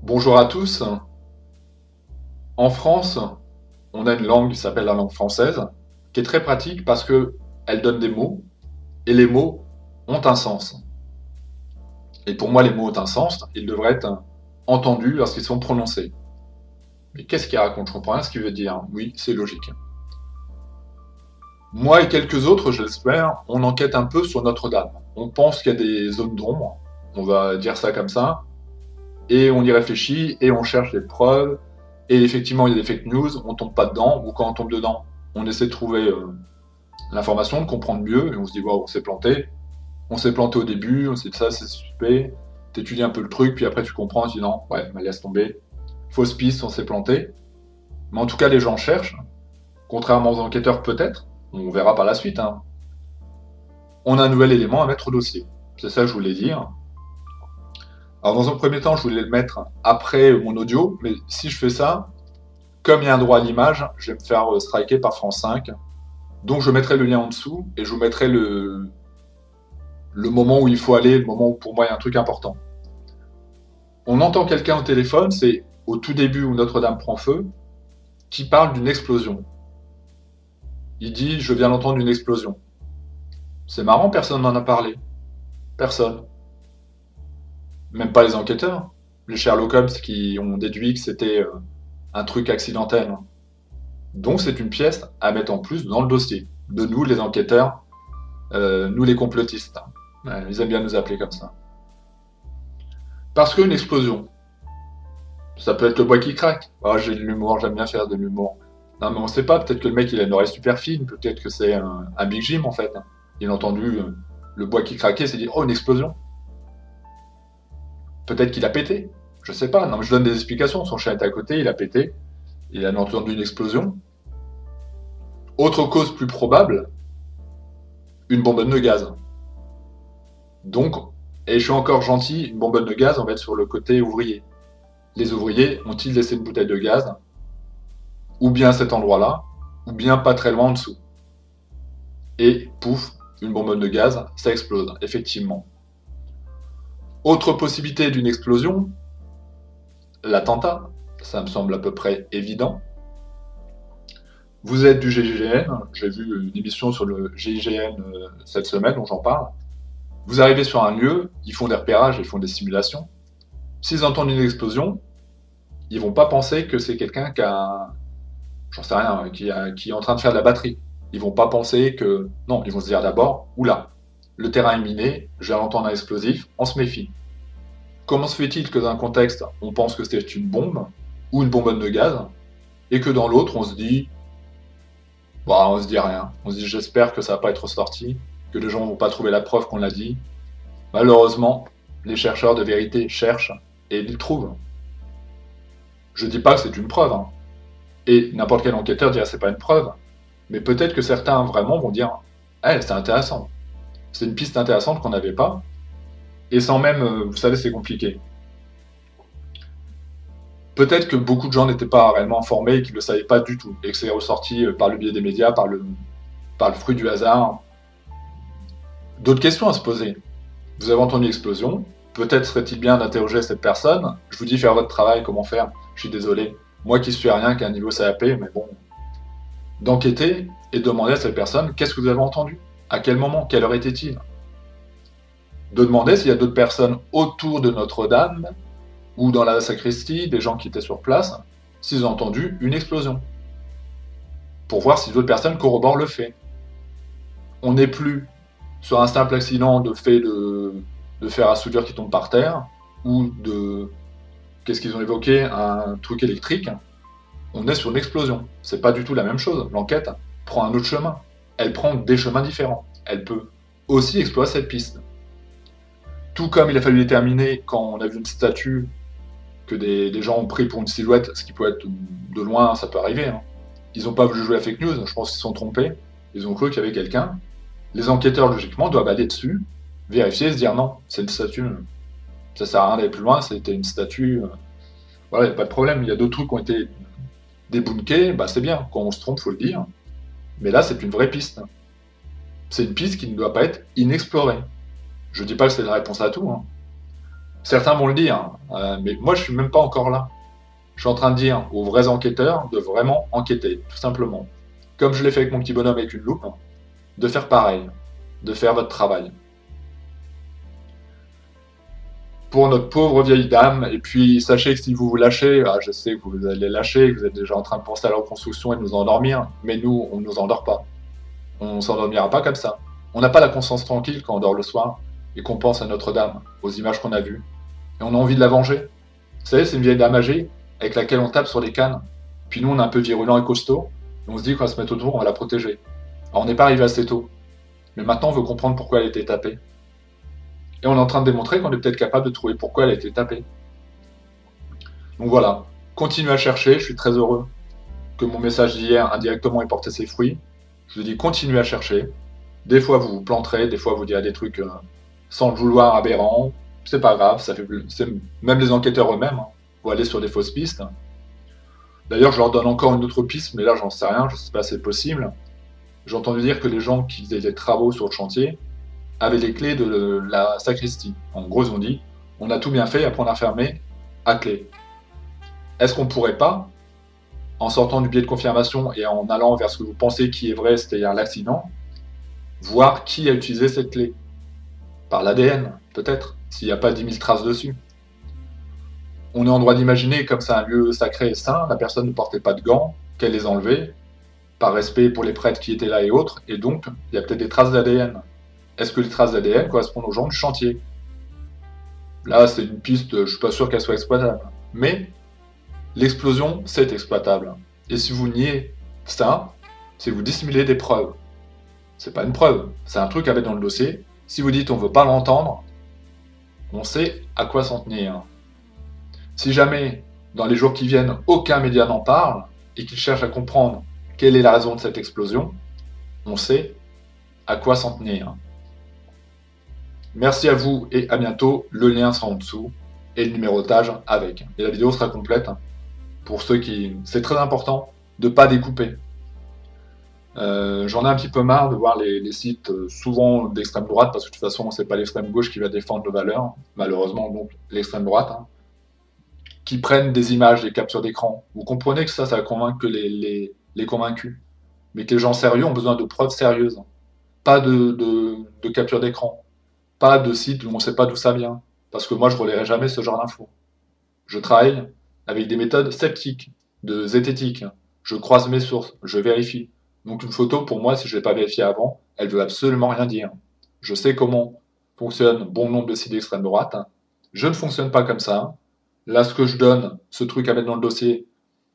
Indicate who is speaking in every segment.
Speaker 1: Bonjour à tous. En France, on a une langue qui s'appelle la langue française, qui est très pratique parce que elle donne des mots, et les mots ont un sens. Et pour moi, les mots ont un sens, ils devraient être entendus lorsqu'ils sont prononcés. Mais qu'est-ce qu'il raconte? Je comprends rien ce qu'il veut dire. Oui, c'est logique. Moi et quelques autres, je l'espère, on enquête un peu sur Notre-Dame. On pense qu'il y a des zones d'ombre, on va dire ça comme ça, et on y réfléchit, et on cherche des preuves, et effectivement, il y a des fake news, on tombe pas dedans, ou quand on tombe dedans, on essaie de trouver l'information, de comprendre mieux, et on se dit, waouh, on s'est planté au début, on s'est dit ça, c'est suspect, t'étudies un peu le truc, puis après tu comprends, tu dis non, ouais, mais laisse tomber, fausse piste, on s'est planté. Mais en tout cas, les gens cherchent, contrairement aux enquêteurs peut-être, on verra par la suite, hein. On a un nouvel élément à mettre au dossier. C'est ça que je voulais dire. Alors dans un premier temps, je voulais le mettre après mon audio, mais si je fais ça, comme il y a un droit à l'image, je vais me faire striker par France 5. Donc je mettrai le lien en dessous et je vous mettrai le moment où il faut aller, le moment où pour moi il y a un truc important. On entend quelqu'un au téléphone, c'est au tout début où Notre-Dame prend feu, qui parle d'une explosion. Il dit je viens d'entendre une explosion. C'est marrant, personne n'en a parlé. Personne. Même pas les enquêteurs. Les Sherlock Holmes qui ont déduit que c'était un truc accidentel. Donc c'est une pièce à mettre en plus dans le dossier. De nous, les enquêteurs, nous les complotistes. Ils aiment bien nous appeler comme ça. Parce qu'une explosion, ça peut être le bois qui craque. Ah, j'ai de l'humour, j'aime bien faire de l'humour. Non, mais on sait pas, peut-être que le mec il a une oreille super fine, peut-être que c'est un Big Jim en fait. Il a entendu le bois qui craquait, il s'est dit oh, une explosion. Peut-être qu'il a pété, je sais pas. Non, mais je donne des explications. Son chien est à côté, il a pété, il a entendu une explosion. Autre cause plus probable, une bonbonne de gaz. Donc, et je suis encore gentil, une bonbonne de gaz, on va être sur le côté ouvrier. Les ouvriers ont-ils laissé une bouteille de gaz, ou bien à cet endroit-là, ou bien pas très loin en dessous. Et pouf, une bonbonne de gaz, ça explose, effectivement. Autre possibilité d'une explosion, l'attentat, ça me semble à peu près évident. Vous êtes du GIGN, j'ai vu une émission sur le GIGN cette semaine dont j'en parle. Vous arrivez sur un lieu, ils font des repérages, ils font des simulations. S'ils entendent une explosion, ils vont pas penser que c'est quelqu'un qui a, j'en sais rien, qui est en train de faire de la batterie. Ils vont pas penser que, non, ils vont se dire d'abord, oula, le terrain est miné, je viens d'entendre un explosif, on se méfie. Comment se fait-il que dans un contexte, on pense que c'est une bombe ou une bonbonne de gaz, et que dans l'autre, on se dit, bah, on se dit rien. On se dit, j'espère que ça va pas être sorti, que les gens vont pas trouver la preuve qu'on l'a dit. Malheureusement, les chercheurs de vérité cherchent et ils trouvent. Je dis pas que c'est une preuve, hein. Et n'importe quel enquêteur dirait c'est pas une preuve. Mais peut-être que certains vraiment vont dire, eh, c'est intéressant. C'est une piste intéressante qu'on n'avait pas. Et sans même, vous savez, c'est compliqué. Peut-être que beaucoup de gens n'étaient pas réellement informés et qu'ils ne le savaient pas du tout. Et que c'est ressorti par le biais des médias, par le fruit du hasard. D'autres questions à se poser. Vous avez entendu l'explosion. Peut-être serait-il bien d'interroger cette personne. Je vous dis faire votre travail, comment faire. Je suis désolé. Moi qui suis rien, qui a un niveau CAP, mais bon. D'enquêter et de demander à cette personne qu'est-ce que vous avez entendu. À quel moment, quelle heure était-il. De demander s'il y a d'autres personnes autour de Notre-Dame ou dans la sacristie, des gens qui étaient sur place, s'ils ont entendu une explosion. Pour voir si d'autres personnes corroborent le fait. On n'est plus sur un simple accident de fait de fer à soudure qui tombe par terre, ou de, qu'est-ce qu'ils ont évoqué, un truc électrique. On est sur une explosion. C'est pas du tout la même chose. L'enquête prend un autre chemin. Elle prend des chemins différents. Elle peut aussi explorer cette piste. Tout comme il a fallu déterminer quand on a vu une statue que des gens ont pris pour une silhouette, ce qui peut être de loin, ça peut arriver, hein. Ils n'ont pas voulu jouer à fake news, je pense qu'ils se sont trompés. Ils ont cru qu'il y avait quelqu'un. Les enquêteurs, logiquement, doivent aller dessus, vérifier et se dire non, c'est une statue. Ça sert à rien d'aller plus loin, c'était une statue. Voilà, il n'y a pas de problème. Il y a d'autres trucs qui ont été débunkés, bah c'est bien. Quand on se trompe, il faut le dire. Mais là, c'est une vraie piste. C'est une piste qui ne doit pas être inexplorée. Je dis pas que c'est la réponse à tout, hein. Certains vont le dire, mais moi je suis même pas encore là. Je suis en train de dire aux vrais enquêteurs de vraiment enquêter, tout simplement. Comme je l'ai fait avec mon petit bonhomme avec une loupe, de faire pareil, de faire votre travail. Pour notre pauvre vieille dame, et puis sachez que si vous vous lâchez, je sais que vous allez lâcher, que vous êtes déjà en train de penser à la reconstruction et de nous endormir, mais nous, on ne nous endort pas. On ne s'endormira pas comme ça. On n'a pas la conscience tranquille quand on dort le soir et qu'on pense à Notre-Dame, aux images qu'on a vues, et on a envie de la venger. Vous savez, c'est une vieille dame âgée avec laquelle on tape sur les cannes. Puis nous, on est un peu virulent et costaud, et on se dit qu'on va se mettre autour, on va la protéger. Alors on n'est pas arrivé assez tôt, mais maintenant on veut comprendre pourquoi elle a été tapée. Et on est en train de démontrer qu'on est peut-être capable de trouver pourquoi elle a été tapée. Donc voilà, continuez à chercher, je suis très heureux que mon message d'hier indirectement ait porté ses fruits. Je vous dis continuez à chercher. Des fois vous vous planterez, des fois vous direz des trucs sans le vouloir aberrants. C'est pas grave, même les enquêteurs eux-mêmes vont aller sur des fausses pistes. D'ailleurs, je leur donne encore une autre piste, mais là j'en sais rien, je sais pas si c'est possible. J'ai entendu dire que les gens qui faisaient des travaux sur le chantier avaient les clés de la sacristie. En gros, ils ont dit on a tout bien fait, après on a fermé à clé. Est-ce qu'on pourrait pas, en sortant du biais de confirmation et en allant vers ce que vous pensez qui est vrai, c'est-à-dire l'accident, voir qui a utilisé cette clé? Par l'ADN, peut-être, s'il n'y a pas 10 000 traces dessus. On est en droit d'imaginer, comme c'est un lieu sacré et saint, la personne ne portait pas de gants, qu'elle les enlevait, par respect pour les prêtres qui étaient là et autres, et donc il y a peut-être des traces d'ADN. Est-ce que les traces d'ADN correspondent aux gens du chantier? Là, c'est une piste, je suis pas sûr qu'elle soit exploitable. Mais l'explosion, c'est exploitable. Et si vous niez ça, c'est vous dissimulez des preuves. C'est pas une preuve, c'est un truc à mettre dans le dossier. Si vous dites on veut pas l'entendre, on sait à quoi s'en tenir. Si jamais, dans les jours qui viennent, aucun média n'en parle, et qu'il cherche à comprendre quelle est la raison de cette explosion, on sait à quoi s'en tenir. Merci à vous et à bientôt. Le lien sera en dessous et le numérotage avec. Et la vidéo sera complète. Pour ceux qui... C'est très important de ne pas découper. J'en ai un petit peu marre de voir les sites souvent d'extrême droite, parce que de toute façon, c'est pas l'extrême gauche qui va défendre nos valeurs, malheureusement, donc l'extrême droite, qui prennent des images, des captures d'écran. Vous comprenez que ça va convaincre que les convaincus, mais que les gens sérieux ont besoin de preuves sérieuses, pas de capture d'écran, pas de sites où on ne sait pas d'où ça vient, parce que moi je ne relayerai jamais ce genre d'infos. Je travaille avec des méthodes sceptiques, de zététique, je croise mes sources, je vérifie. Donc une photo, pour moi, si je ne l'ai pas vérifiée avant, elle veut absolument rien dire. Je sais comment fonctionne bon nombre de sites d'extrême droite. Je ne fonctionne pas comme ça. Là, ce que je donne, ce truc à mettre dans le dossier,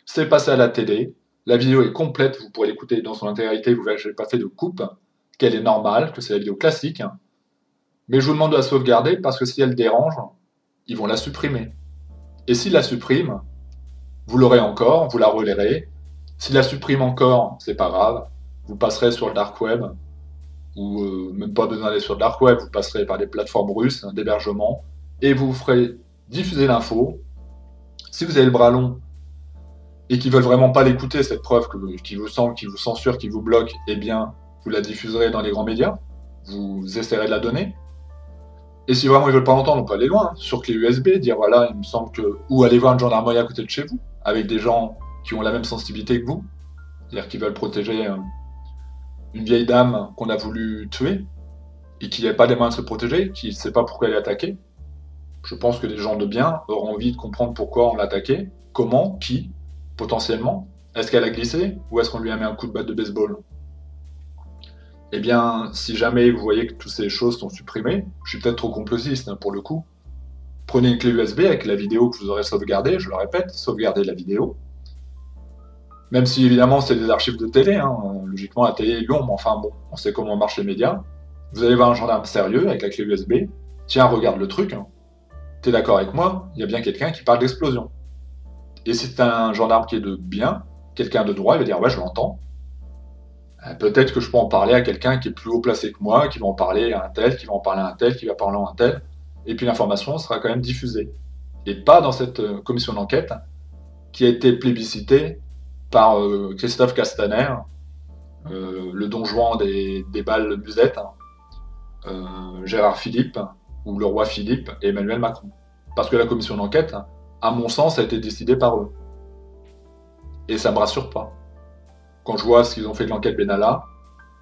Speaker 1: c'est passé à la télé. La vidéo est complète, vous pourrez l'écouter dans son intégrité, vous verrez que je n'ai pas fait de coupe, qu'elle est normale, que c'est la vidéo classique. Mais je vous demande de la sauvegarder parce que si elle dérange, ils vont la supprimer. Et s'ils la suppriment, vous l'aurez encore, vous la relayerez. S'ils la suppriment encore, c'est pas grave, vous passerez sur le dark web, ou même pas besoin d'aller sur le dark web, vous passerez par des plateformes russes d'hébergement, et vous ferez diffuser l'info. Si vous avez le bras long et qu'ils veulent vraiment pas l'écouter, cette preuve qui vous semble, qui vous censure, qui vous bloque, eh bien, vous la diffuserez dans les grands médias, vous essaierez de la donner. Et si vraiment ils veulent pas l'entendre, on peut aller loin, sur clé USB, dire voilà, il me semble que... Ou aller voir une gendarmerie à côté de chez vous, avec des gens qui ont la même sensibilité que vous, c'est-à-dire qui veulent protéger une vieille dame qu'on a voulu tuer, et qui n'a pas les moyens de se protéger, qui ne sait pas pourquoi elle est attaquée. Je pense que des gens de bien auront envie de comprendre pourquoi on l'a attaquée, comment, qui, potentiellement. Est-ce qu'elle a glissé, ou est-ce qu'on lui a mis un coup de batte de baseball? Eh bien, si jamais vous voyez que toutes ces choses sont supprimées, je suis peut-être trop complotiste pour le coup, prenez une clé USB avec la vidéo que vous aurez sauvegardée, je le répète, sauvegardez la vidéo. Même si évidemment c'est des archives de télé, logiquement la télé est long, mais enfin bon, on sait comment marchent les médias. Vous allez voir un gendarme sérieux avec la clé USB, tiens, regarde le truc, t'es d'accord avec moi, il y a bien quelqu'un qui parle d'explosion. Et si c'est un gendarme qui est de bien, quelqu'un de droit, il va dire ouais, je l'entends. Peut-être que je peux en parler à quelqu'un qui est plus haut placé que moi, qui va en parler à un tel, qui va en parler à un tel, qui va parler à un tel, et puis l'information sera quand même diffusée. Et pas dans cette commission d'enquête qui a été plébiscitée par Christophe Castaner, le don Juan des balles musettes, Gérard Philippe, ou le roi Philippe, et Emmanuel Macron. Parce que la commission d'enquête, à mon sens, a été décidée par eux. Et ça me rassure pas. Quand je vois ce qu'ils ont fait de l'enquête Benalla,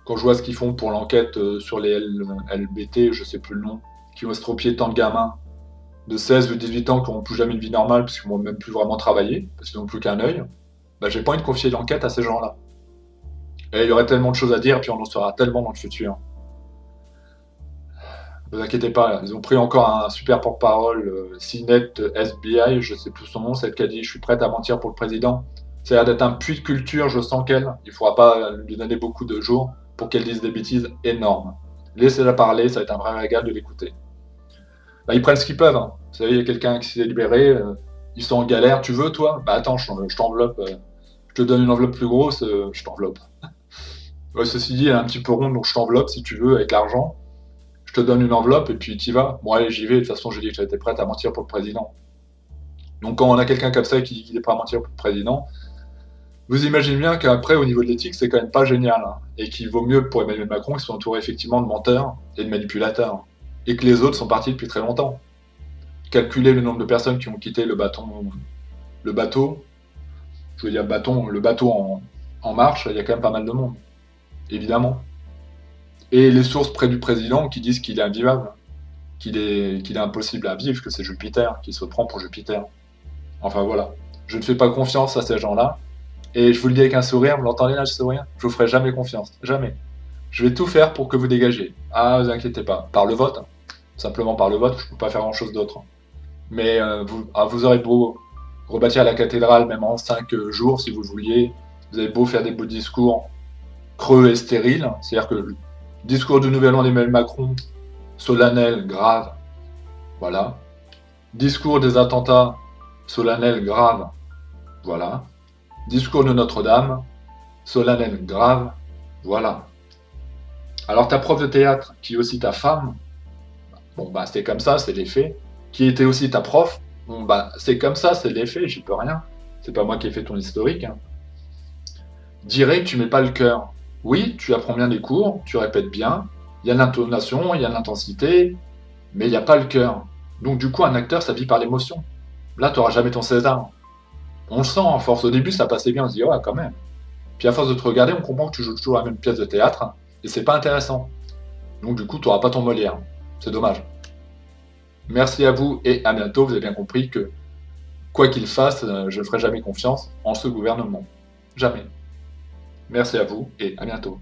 Speaker 1: quand je vois ce qu'ils font pour l'enquête sur les LBT, je sais plus le nom, qui ont estropié tant de gamins de 16 ou 18 ans qui n'auront plus jamais une vie normale parce qu'ils ne vont même plus vraiment travailler, parce qu'ils n'ont plus qu'un œil, bah, j'ai pas envie de confier l'enquête à ces gens-là. Et il y aurait tellement de choses à dire, puis on en saura tellement dans le futur. Ne vous inquiétez pas, ils ont pris encore un super porte-parole, CNET SBI, je sais plus son nom, celle qui a dit je suis prête à mentir pour le président. Ça a l'air d'être un puits de culture, je sens qu'elle. Il ne faudra pas lui donner beaucoup de jours pour qu'elle dise des bêtises énormes. Laissez-la parler, ça va être un vrai régal de l'écouter. Bah, ils prennent ce qu'ils peuvent. Hein. Vous savez, il y a quelqu'un qui s'est libéré, ils sont en galère, tu veux toi? Bah attends, je t'enveloppe, je te donne une enveloppe plus grosse, je t'enveloppe. Ouais, ceci dit, elle est un petit peu ronde, donc je t'enveloppe si tu veux, avec l'argent. Je te donne une enveloppe et puis tu y vas. Bon allez, j'y vais, de toute façon j'ai dit que j'étais prête à mentir pour le président. Donc quand on a quelqu'un comme ça qui dit qu'il est prêt à mentir pour le président, vous imaginez bien qu'après, au niveau de l'éthique, c'est quand même pas génial. Hein, et qu'il vaut mieux pour Emmanuel Macron qu'il soit entouré effectivement de menteurs et de manipulateurs. Et que les autres sont partis depuis très longtemps. Calculer le nombre de personnes qui ont quitté le bateau, je veux dire le bateau en marche, il y a quand même pas mal de monde, évidemment. Et les sources près du président qui disent qu'il est invivable, qu'il est impossible à vivre, que c'est Jupiter, qu'il se prend pour Jupiter. Enfin voilà, je ne fais pas confiance à ces gens-là. Et je vous le dis avec un sourire, vous l'entendez là, le sourire? Je vous ferai jamais confiance, jamais. Je vais tout faire pour que vous dégagiez. Ah, vous inquiétez pas, par le vote, simplement par le vote, je ne peux pas faire grand-chose d'autre. Mais vous aurez beau rebâtir la cathédrale même en 5 jours si vous le vouliez, vous avez beau faire des beaux discours creux et stériles, c'est-à-dire que le discours du Nouvel An d'Emmanuel Macron, solennel, grave, voilà. Discours des attentats, solennel, grave, voilà. Discours de Notre-Dame, solennel, grave, voilà. Alors ta prof de théâtre, qui est aussi ta femme, bon bah c'est comme ça, c'est les faits, qui était aussi ta prof, bon bah c'est comme ça, c'est les faits, j'y peux rien. C'est pas moi qui ai fait ton historique. Hein. Dirais que tu mets pas le cœur. Oui, tu apprends bien les cours, tu répètes bien, il y a l'intonation, il y a l'intensité, mais il n'y a pas le cœur. Donc du coup, un acteur, ça vit par l'émotion. Là, tu n'auras jamais ton César. On le sent, à force au début, ça passait bien, on se dit, ouais, quand même. Puis à force de te regarder, on comprend que tu joues toujours la même pièce de théâtre, et c'est pas intéressant. Donc du coup, tu n'auras pas ton Molière. C'est dommage. Merci à vous, et à bientôt. Vous avez bien compris que, quoi qu'il fasse, je ne ferai jamais confiance en ce gouvernement. Jamais. Merci à vous, et à bientôt.